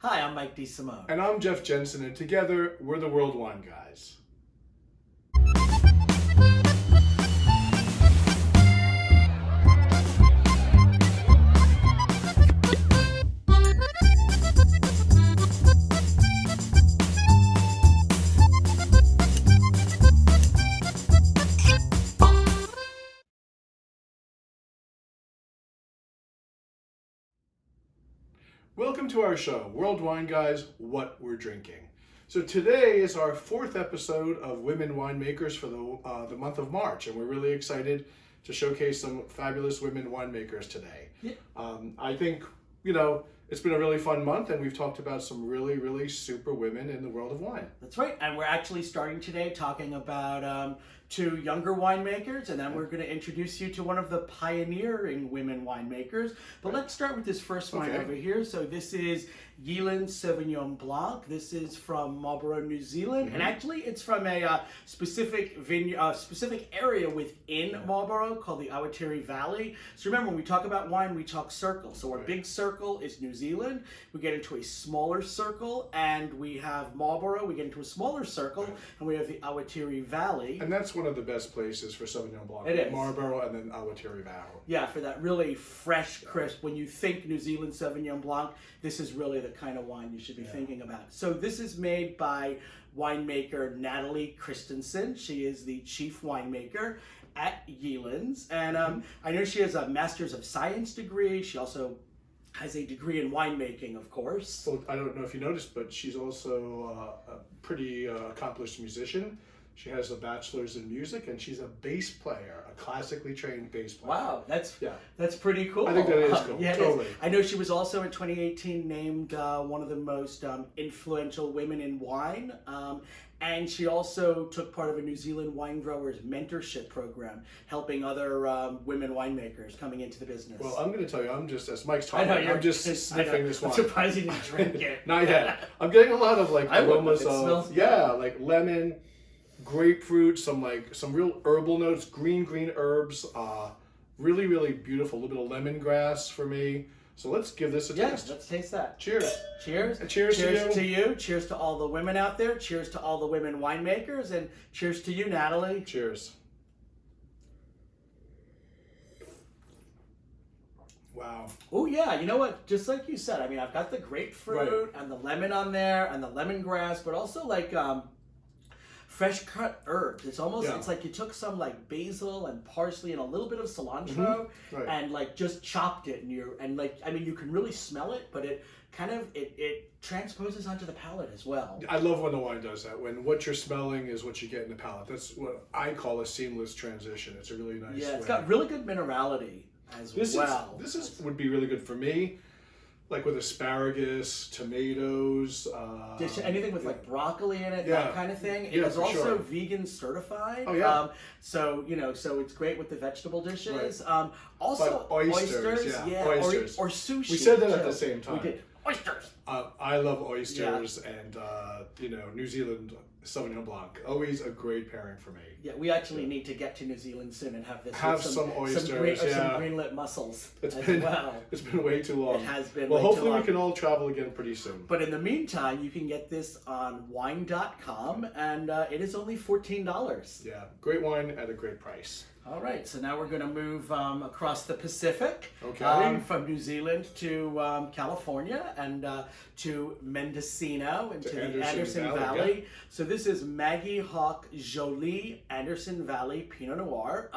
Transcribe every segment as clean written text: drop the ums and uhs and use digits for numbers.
Hi, I'm Mike DeSimone. And I'm Jeff Jensen, and together we're the World Wine Guys. Welcome to our show, World Wine Guys, What We're Drinking. So today is our fourth episode of Women Winemakers for the month of March, and we're really excited to showcase some fabulous women winemakers today. Yeah. I think, it's been a really fun month, and we've talked about some really, really super women in the world of wine. That's right, and we're actually starting today talking about two younger winemakers, and then we're going to introduce you to one of the pioneering women winemakers. But let's start with this first wine over here. So this is Ylan Sauvignon Blanc. This is from Marlborough, New Zealand, and actually it's from a specific area within Marlborough called the Awatere Valley. So remember, when we talk about wine, we talk circles. So our big circle is New Zealand. We get into a smaller circle, and we have Marlborough. We get into a smaller circle, and we have the Awatere Valley. And that's one of the best places for Sauvignon Blanc. It is. Marlborough and then Awatere Valley. Yeah, for that really fresh, crisp. When you think New Zealand Sauvignon Blanc, this is really the kind of wine you should be thinking about. So this is made by winemaker Natalie Christensen. She is the chief winemaker at Ylan's. And I know she has a Master's of Science degree. She also has a degree in winemaking, of course. Well, I don't know if you noticed, but she's also a pretty accomplished musician. She has a bachelor's in music, and she's a bass player, a classically trained bass player. Wow, that's pretty cool. I think that is cool. Yeah, totally. I know she was also in 2018 named one of the most influential women in wine. And she also took part of a New Zealand wine growers mentorship program, helping other women winemakers coming into the business. Well, I'm going to tell you, I'm just, as Mike's talking, I'm just sniffing this wine. I'm surprised you didn't drink it. Not yet. I'm getting a lot of aromas of, smells like lemon, grapefruit, some real herbal notes, green herbs, really, really beautiful. A little bit of lemongrass for me. So let's give this a taste. Let's taste that. Cheers. Cheers. Cheers to you. Cheers to all the women out there. Cheers to all the women winemakers. And cheers to you, Natalie. Cheers. Wow. Oh yeah, you know what? Just like you said, I mean, I've got the grapefruit and the lemon on there and the lemongrass, but also fresh cut herbs. It's almost it's like you took some basil and parsley and a little bit of cilantro and just chopped it, and you can really smell it, but it kind of it transposes onto the palate as well. I love when the wine does that. When what you're smelling is what you get in the palate. That's what I call a seamless transition. It's a really nice Yeah, it's way. got really good minerality as well. This would be really good for me. Like with asparagus, tomatoes. Anything with broccoli in it, that kind of thing. It is also vegan certified. Oh yeah. So it's great with the vegetable dishes. Right. Also but oysters, oysters. Or sushi. We said that at the same time. We did. Oysters. I love oysters and New Zealand Sauvignon Blanc. Always a great pairing for me. Yeah, we actually need to get to New Zealand soon and have this. Have some oysters, some greenlit mussels. It's been way too long. It has been. Well, way hopefully too long. we can all travel again pretty soon. But in the meantime, you can get this on wine.com, and it is only $14. Yeah, great wine at a great price. All right, so now we're going to move across the Pacific, from New Zealand to California and to Mendocino into the Anderson Valley. Yeah. So this is Maggie Hawk Jolie Anderson Valley Pinot Noir.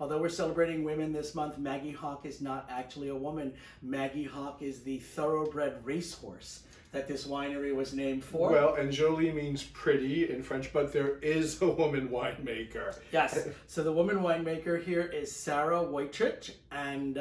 Although we're celebrating women this month, Maggie Hawk is not actually a woman. Maggie Hawk is the thoroughbred racehorse that this winery was named for. Well, and Jolie means pretty in French, but there is a woman winemaker. Yes. So the woman winemaker here is Sarah Wojcik, and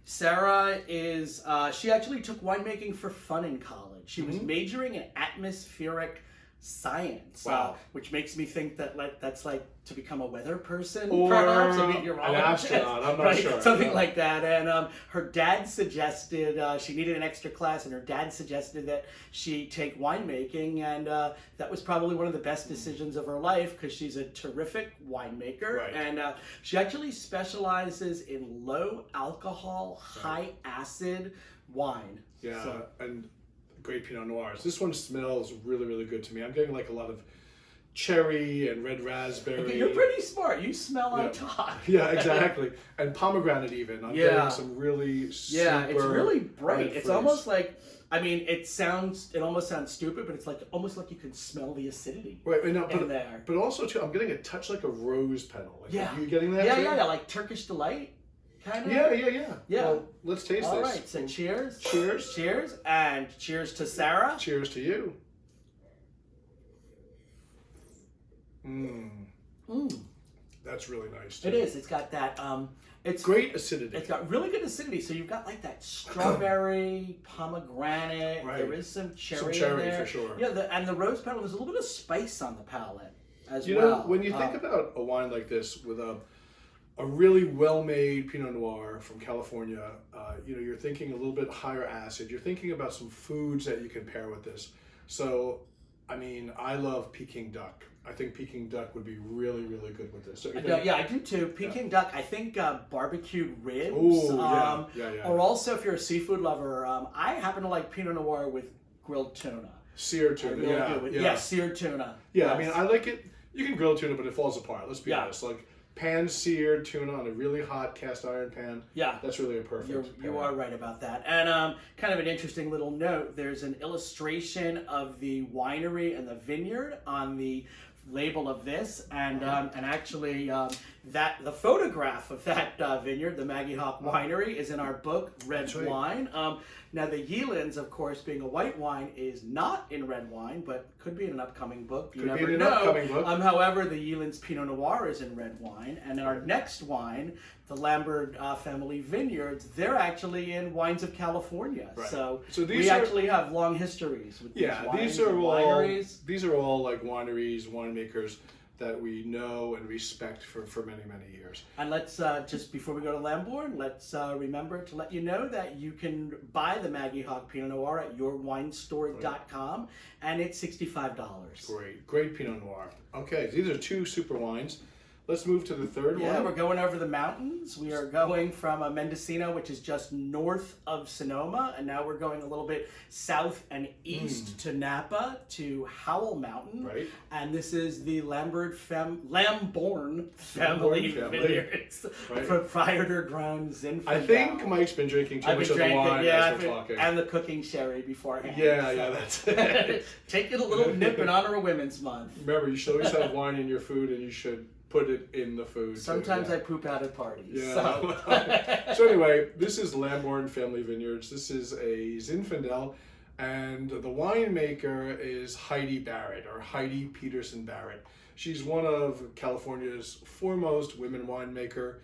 Sarah is, she actually took winemaking for fun in college. She was majoring in atmospheric science, which makes me think that that's like to become a weather person, or perhaps, an astronaut. I'm not sure. Something like that. And her dad suggested she needed an extra class, and her dad suggested that she take winemaking, and that was probably one of the best decisions of her life because she's a terrific winemaker, and she actually specializes in low alcohol, high acid wine. Yeah, and great Pinot Noirs. This one smells really, really good to me. I'm getting like a lot of cherry and red raspberry. Okay, you're pretty smart. You smell on top. Yeah, exactly. And pomegranate even. I'm getting some really super it's really bright. It's fruits. almost like, I mean, it almost sounds stupid, but it's like almost like you can smell the acidity in there. But also too, I'm getting a touch like a rose petal. Like, Yeah. Are you getting that too? Yeah, like Turkish Delight, kind of. Yeah. Yeah. Well, let's taste this. All right, so cheers. Cheers. Cheers, and cheers to Sarah. Cheers to you. That's really nice too. It is. It's got that. It's great acidity. It's got really good acidity. So you've got like that strawberry, pomegranate. Right. There is some cherry. Some cherry in there. for sure. Yeah, and the rose petal. There's a little bit of spice on the palate as You well. know, when you think about a wine like this with a really well-made Pinot Noir from California, you're thinking a little bit higher acid. You're thinking about some foods that you can pair with this. So, I mean, I love Peking duck. I think Peking duck would be really, really good with this. Yeah, I do too. Peking duck. I think barbecued ribs. Ooh, yeah. Or also, if you're a seafood lover, I happen to like Pinot Noir with grilled tuna. Seared tuna, yeah, seared tuna. Yeah, yes. I mean, I like it. You can grill tuna, but it falls apart. Let's be honest. Like pan-seared tuna on a really hot cast iron pan. Yeah, that's really a perfect. You are right about that. And kind of an interesting little note. There's an illustration of the winery and the vineyard on the label of this, and actually that the photograph of that vineyard, the Maggie Hawk Winery, is in our book Red Wine. Now the Yealands, of course, being a white wine, is not in red wine, but could be in an upcoming book. You never know. However, the Yealands Pinot Noir is in red wine, and our next wine, the Lambert family vineyards, they're actually in Wines of California. Right. So we actually have long histories with these wines wineries. These are all like wineries, winemakers that we know and respect for many, many years. And let's, just before we go to Lambourne, let's remember to let you know that you can buy the Maggie Hawk Pinot Noir at yourwinestore.com, and it's $65. Great Pinot Noir. Okay, these are two super wines. Let's move to the third one. Yeah, we're going over the mountains. We are going from Mendocino, which is just north of Sonoma, and now we're going a little bit south and east to Napa, to Howell Mountain. Right. And this is the Lambourne family vineyards. Right. Proprietor-grown Zinfandel. I think Mike's been drinking too much of the wine as we're talking. And the cooking sherry beforehand. Yeah, that's it. Take it a little nip in honor of Women's Month. Remember, you should always have wine in your food, and you should put it in the food. Sometimes I poop out at parties. Yeah. So anyway, this is Lambourne Family Vineyards. This is a Zinfandel, and the winemaker is Heidi Barrett, or Heidi Peterson Barrett. She's one of California's foremost women winemaker.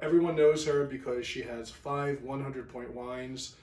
Everyone knows her because she has 5 100-point wines,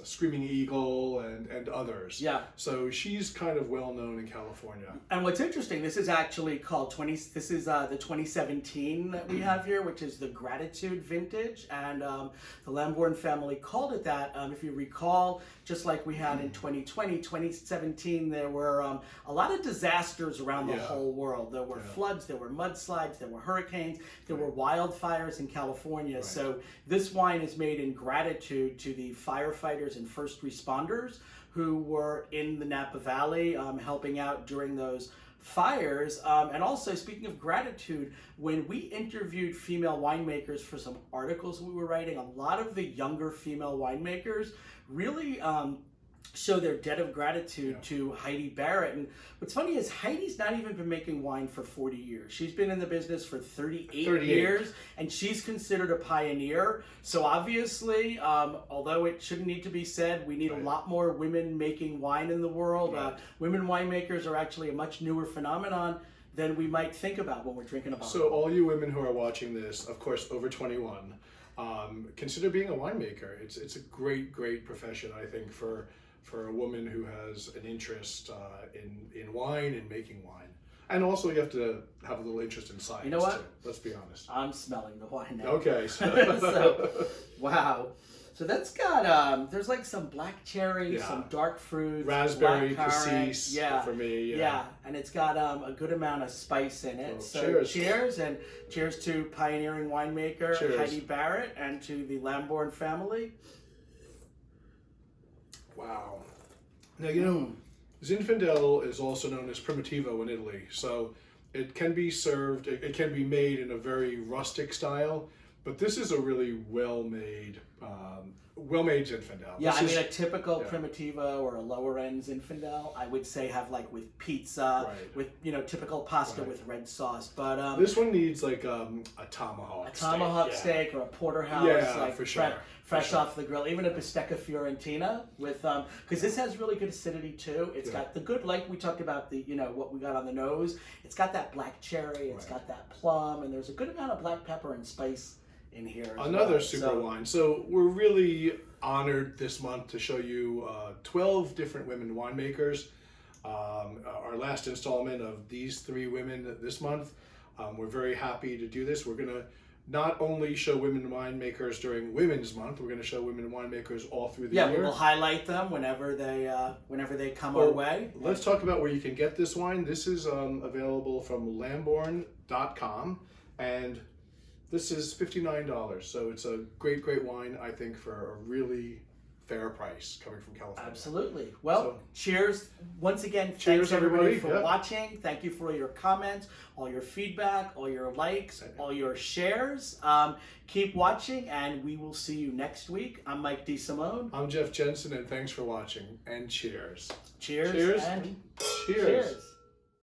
Screaming Eagle, and others. Yeah. So she's kind of well known in California. And what's interesting, this is actually called this is the 2017 that we have here, which is the Gratitude vintage, and the Lambourne family called it that. If you recall, just like we had in 2020, 2017, there were a lot of disasters around the whole world. There were floods, there were mudslides, there were hurricanes, there were wildfires in California. Right. So this wine is made in gratitude to the firefighters and first responders who were in the Napa Valley helping out during those fires. And also, speaking of gratitude, when we interviewed female winemakers for some articles we were writing, a lot of the younger female winemakers really show their debt of gratitude to Heidi Barrett. And what's funny is Heidi's not even been making wine for 40 years. She's been in the business for 38 years, and she's considered a pioneer. So obviously, although it shouldn't need to be said, we need a lot more women making wine in the world. Women winemakers are actually a much newer phenomenon than we might think about when we're drinking a bottle. So all you women who are watching this, of course, over 21, consider being a winemaker. It's a great profession, I think, for a woman who has an interest in wine and making wine. And also you have to have a little interest in science, you know what? too. Let's be honest. I'm smelling the wine now. Okay. So, wow. So that's got, there's like some black cherry, some dark fruits, raspberry, cassis for me. Yeah, and it's got a good amount of spice in it. So cheers, and cheers to pioneering winemaker Heidi Barrett and to the Lambourne family. Wow. Now, you know, Zinfandel is also known as Primitivo in Italy. So it can be served, it can be made in a very rustic style, but this is a really well-made Zinfandel. Yeah, This I is- mean, a typical Primitivo or a lower end Zinfandel, I would say have like with pizza, Right. with, you know, typical pasta Right. with red sauce. But this one needs like a tomahawk a tomahawk steak. steak or a porterhouse, Yeah, like for sure. fresh For sure. off the grill. Even a bistecca fiorentina with because this has really good acidity too. It's got the good, like we talked about, the, you know, what we got on the nose. It's got that black cherry. It's got that plum, and there's a good amount of black pepper and spice in here. As Another well. super So, wine. So we're really honored this month to show you 12 different women winemakers. Our last installment of these 3 women this month. We're very happy to do this. We're going to not only show women winemakers during Women's Month, we're going to show women winemakers all through the year. we'll highlight them whenever they come our way. Let's talk about where you can get this wine. This is available from Lambourn.com, and this is $59. So it's a great, great wine, I think, for a really fair price coming from California. Absolutely. Well, cheers. Once again, Cheers, thanks everybody everybody. for watching. Thank you for all your comments, all your feedback, all your likes, all your shares. Keep watching, and we will see you next week. I'm Mike DeSimone. I'm Jeff Jensen, and thanks for watching. And cheers. Cheers. Cheers. And Cheers. cheers.